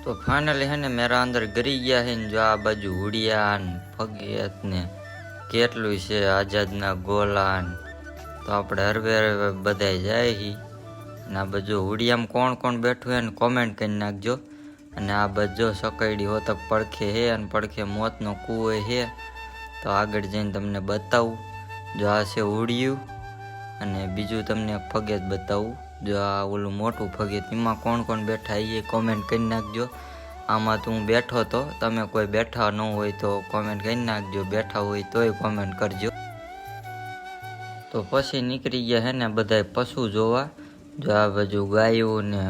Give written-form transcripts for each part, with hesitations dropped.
तो फाइनली है ने मेरा अंदर गरी गया है जो आ बाजू हुडिया फगेत ने કેટલું છે આઝાદના ગોલા તો આપણે હરવે હરવે બધાય જાય હી અને આ બાજુ હુડિયામાં કોણ કોણ બેઠું હે ને કોમેન્ટ કરી નાખજો અને આ બાજુ સકૈડી હોતક પડખે હે અને પડખે મોતનો કૂવો હે તો આગળ જઈને તમને બતાવું જો આ છે હુડિયું અને બીજું તમને ફગેત બતાવું જો આ ઓલું મોટું ફગેત એમાં કોણ કોણ બેઠા એ કોમેન્ટ કરી નાખજો આમાં તો હું બેઠો તો તમે કોઈ બેઠા ન હોય તો કોમેન્ટ કરી નાખજો બેઠા હોય તોય કોમેન્ટ કરજો તો પછી નીકળી ગયા હે ને બધાય પશુ જોવા જો આ બાજુ ગાયું ને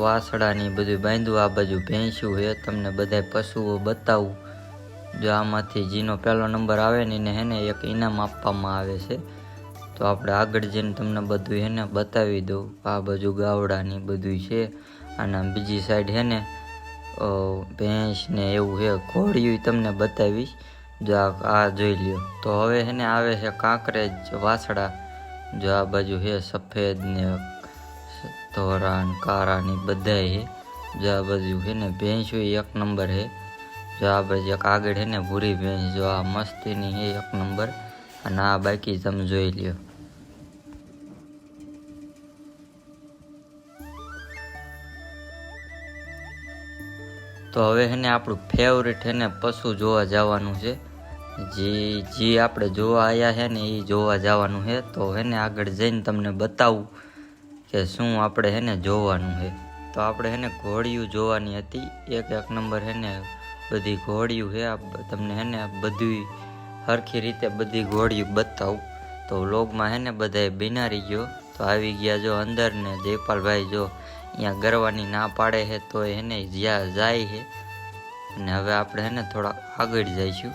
વાસડા ની બધું બાંધ્યું આ બાજુ ભેંસ્યું હે તમને બધાય પશુઓ બતાવું જો આમાંથી જીનો પહેલો નંબર આવે ને એને હે ને એક ઇનામ આપવામાં આવે છે તો આપણે આગળ જઈને તમને બધું હે ને બતાવી દઉં આ બાજુ ગાવડાની બધું છે અને બીજી સાઈડ હે ને ભેંસ ને એવું હે ઘોડિયું તમને બતાવીશ જો આ જોઈ લ્યો તો હવે હે ને આવે છે કાંકરેજ વાસડા જો આ બાજુ હે સફેદ ને ધોરા ને કારા ની બધાય હે જો આ બાજુ હે ને ભેંસ એક નંબર હે જો આ બાજુ એક આગળ હે ને ભૂરી ભેંસ જો આ મસ્તીની હે એક નંબર અને આ બાકી તમે જોઈ લ્યો તો હવે હે ને આપણું ફેવરેટ હે ને પશુ જોવા જવાનું છે જે આપણે જોવા આવ્યા છે ને એ જોવા જવાનું છે તો હે ને આગળ જઈને તમને બતાવું કે શું આપણે હે ને જોવાનું છે તો આપણે હે ને ઘોડિયું જોવાની હતી એક નંબર હે ને બધી ઘોડિયું છે તમને હે ને બધું હરખી રીતે બધી ઘોડિયું બતાવું તો વ્લોગમાં હે ને બધાય બિનારી ગયો તો આવી ગયા જો અંદર ને જયપાલભાઈ જો અહીંયા ગરવાની ના પાડે છે તો એને જ્યાં જાય છે અને હવે આપણે હે ને થોડા આગળ જઈશું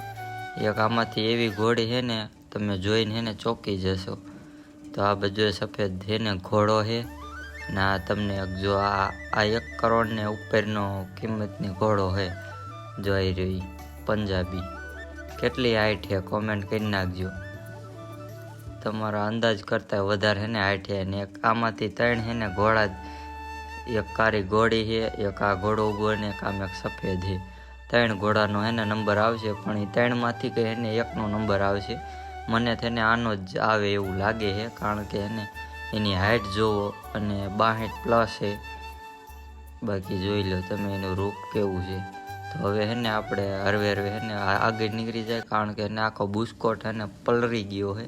એક આમાંથી એવી ઘોડી છે ને તમે જોઈને હે ને ચોંકી જશો તો આ બધું સફેદ છે ને ઘોડો છે ને આ તમને જો આ 1 કરોડ ને ઉપરનો કિંમતની ઘોડો છે જોઈ રહી પંજાબી કેટલી હાઈટ છે કોમેન્ટ કરી નાખજો તમારા અંદાજ કરતા વધારે હે ને હાઈટ છે ને એક આમાંથી 3 હે ને ઘોડા એક કારી ઘોડી છે એક આ ઘોડો ઉભો ને એક આમ એક સફેદ છે 3 ઘોડાનો હે ને નંબર આવશે પણ એ 3 માંથી કે એને એકનો નંબર આવશે મને થઈને આનો જ આવે એવું લાગે છે કારણ કે એને એની હાઈટ જોવો અને 62 પ્લસ છે બાકી જોઈ લો તમે એનું રૂપ કેવું છે તો હવે હે ને આપણે હરવે હે ને આગળ નીકળી જાય કારણ કે એને આખો બુસ્કોટ હે ને પલરી ગયો છે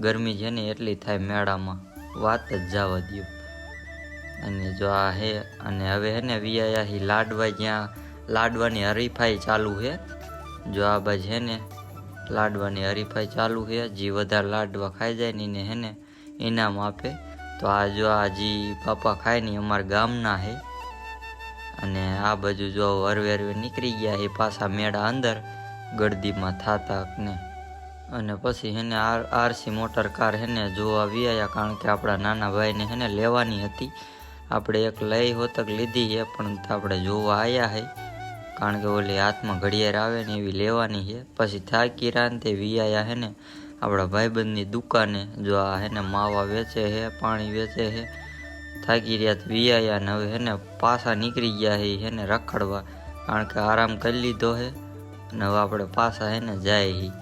ગરમી છે ને એટલી થાય મેળામાં વાત જ જવા દો અને જો આ હે અને હવે હે ને વિયા હી લાડવા જ્યાં લાડવાની હરીફાઈ ચાલુ છે જો આ બાજુ હે ને લાડવાની હરીફાઈ ચાલુ છે જે વધારે લાડવા ખાઈ જાય ને એને હે ને ઇનામ આપે તો આ જો આ જી પાપા ખાય ને અમારા ગામના હે અને આ બાજુ જો હરવે નીકળી ગયા એ પાછા મેળા અંદર ગળદીમાં થાતા ને અને પછી હે ને આરસી મોટર કાર હે ને જોવા વિયા કારણ કે આપણા નાના ભાઈને હે ને લેવાની હતી આપણે એક લઈ હોતક લીધી છે પણ આપણે જોવા આવ્યા હે કારણ કે ઓલી હાથમાં ઘડિયાળ આવે ને એવી લેવાની છે પછી થાકી રાંતે વિયા હે ને આપણા ભાઈબંધની દુકાને જો આ હે ને માવા વેચે છે પાણી વેચે છે થાકી રહ્યા વિયા ને હવે હે ને પાછા નીકળી ગયા હે ને રખડવા કારણ કે આરામ કરી લીધો છે અને હવે આપણે પાછા હે ને જાય હી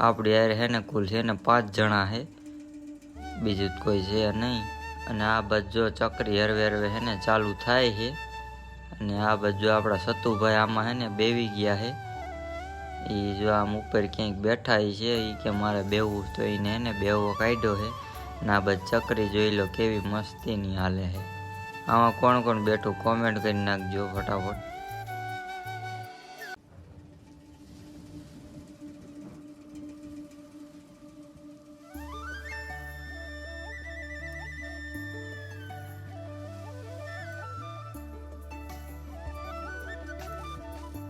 આપણી યાર હે ને કુલ છે ને 5 જણા હે બીજું કોઈ છે નહીં અને આ બાજુ ચકરી હરવે હે ને ચાલુ થાય છે અને આ બાજુ આપણા સતુભાઈ આમાં હે ને બેવી ગયા છે એ જો આમ ઉપર ક્યાંક બેઠા છે એ કે મારે બેવું તો એને હે ને બેવો કાઢ્યો છે અને આ બાજુ ચકરી જોઈ લો કેવી મસ્તીની હાલે છે આમાં કોણ કોણ બેઠું કોમેન્ટ કરી નાખજો ફટાફટ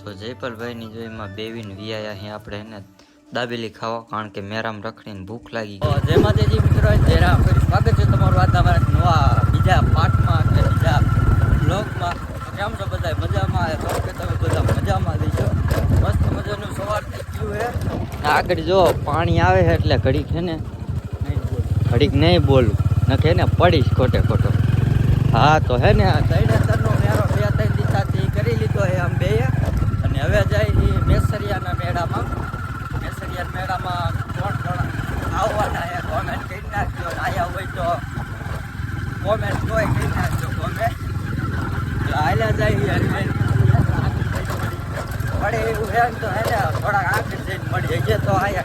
તો જયપાલભાઈની જો એમાં બેવીને વિયા અહીં આપણે એને દાબેલી ખાવા કારણ કે મેરામ રખડીને ભૂખ લાગી ગઈ જય માતાજી મિત્રો જય ફરી સ્વાગત છે તમારું આજના મારા નવા બીજા પાર્ટમાં કે બીજા બ્લોગમાં કેમ છો બધા મજામાં તો કે તમે બધા મજામાં દઈશો મસ્ત મજાનું સવાર થઈ ગયું છે આગળ જો પાણી આવે છે એટલે ઘડીક છે ને ઘડીક નહીં બોલું નખે ને પડીશ ખોટે ખોટો હા તો હે ને 3 મેરો 2-3 દિવસથી હવે જાય મેસરિયાના મેળામાં. મેસરિયાના મેળામાં કોણ કોણ આવવાના છે કોમેન્ટ કરી નાખજો. આયા હોય તો કોમેન્ટ કોઈ કરી નાખજો. કોમેન્ટ હાલ્યા જાય મળે એવું છે ને તો એને થોડાક આગળ જઈને મળીએ. હજે તો આયા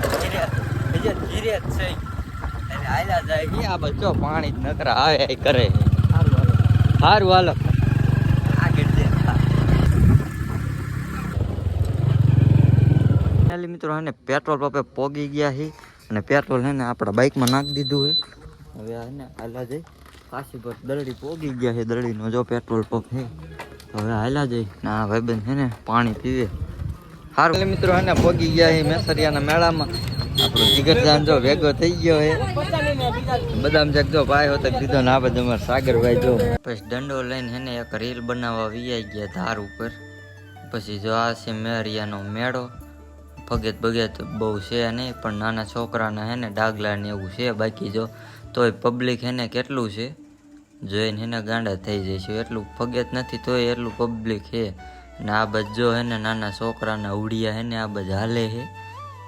ધીરે જ છે એટલે હાલ્યા જાય. આ બધો પાણી જ નકરા આવે કરે. સારું હાલો આગળ જઈએ. મિત્રો હે ને પેટ્રોલ પંપે પોગી ગયા છે અને પેટ્રોલ હે ને આપણા બાઇકમાં નાખી દીધું છે. હવે હે ને હાલ્યા જઈ કાશી પર દરડી પોગી ગયા છે. દરડીનો જો પેટ્રોલ પંપ છે. હવે હાલ્યા જઈ ના ભાઈબંધ છે ને પાણી પીવે. સારું મિત્રો હે ને પોગી ગયા છે મેસરિયાના મેળામાં. આપણો જીગરજાન જો ભેગો થઈ ગયો છે. બદામ ચેક જો ભાઈ હોતો દીધો ને આ બધું અમારા સાગરભાઈ જો પછી દંડો લઈને હે ને એક રીલ બનાવવા વીઆઈ ગયા ધાર ઉપર. પછી જો આ છે મેરિયાનો મેળો. ભગત ભગત બહુ છે નહીં પણ નાના છોકરાના હે ને ડાગલા ને એવું છે. બાકી જો તોય પબ્લિક હે ને કેટલું છે જોઈને હે ને ગાંડા થઈ જાય છે. એટલું ભગત નથી તોય એટલું પબ્લિક છે. ને આ બાજુ હે ને નાના છોકરાના ઉડિયા હે ને આ બાજુ હાલે છે.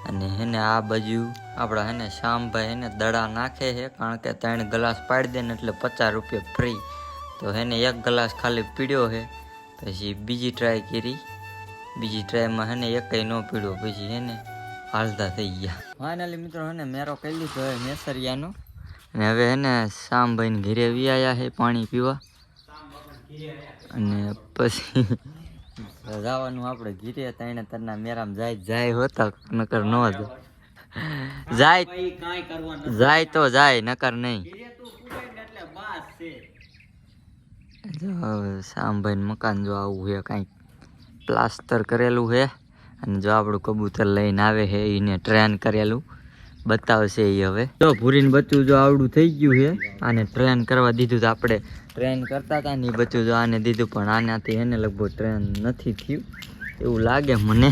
અને હે ને આ બાજુ આપણા હે ને શ્યામભાઈ હે ને દડા નાખે છે. કારણ કે 3 ગ્લાસ પાડી દે ને એટલે 50 રૂપિયા ફ્રી. તો હે ને 1 ગ્લાસ ખાલી પીડ્યો છે. પછી બીજી ટ્રાય કરી. બીજી ટ્રાયમાં હે ને એકય ન પીડ્યો. પછી હે ને હાલતા થઈ ગયા. ફાઇનલી મિત્રો હે ને મેરો કરી લીધો હવે મેસરિયાનો. અને હવે હે ને શ્યામભાઈને ઘરે વી આવ્યા છે પાણી પીવા. અને પછી જવાનું આપણે ઘીરે. તને તરના મેરામ જાય હોતા નકર ન જાય તો જાય નકર નહીં. જો હવે શ્યામભાઈ મકાન જો આવું છે કાંઈક પ્લાસ્ટર કરેલું છે. અને જો આપણું કબૂતર લઈને આવે છે એને ટ્રેન કરેલું બતાવશે એ. હવે જો ભૂરીને બચ્ચું જો આવડું થઈ ગયું છે. આને ટ્રેન કરવા દીધું. તો આપણે ટ્રેન કરતા હતા ને બચ્ચું જો આને દીધું પણ આનાથી એને લગભગ ટ્રેન નથી થયું એવું લાગે મને.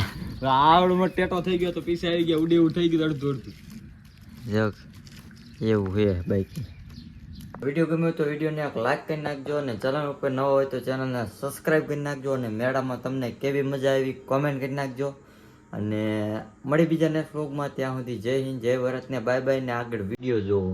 આવડમાં ટેટો થઈ ગયો તો પીસે આવી ગયા ઉડી થઈ ગયું અડધું જો એવું છે બાઈક. વિડીયો ગમ્યો તો વિડીયોને એક લાઈક કરી નાખજો. અને ચેનલ ઉપર નવો હોય તો ચેનલને સબસ્ક્રાઈબ કરી નાખજો. અને મેળામાં તમને કેવી મજા આવી કોમેન્ટ કરી નાખજો. અને મળી બીજા નેક્સ્ટ વ્લોગમાં. ત્યાં સુધી જય હિન્દ જય ભારત ને બાય બાય. ને આગળ વિડીયો જોવો.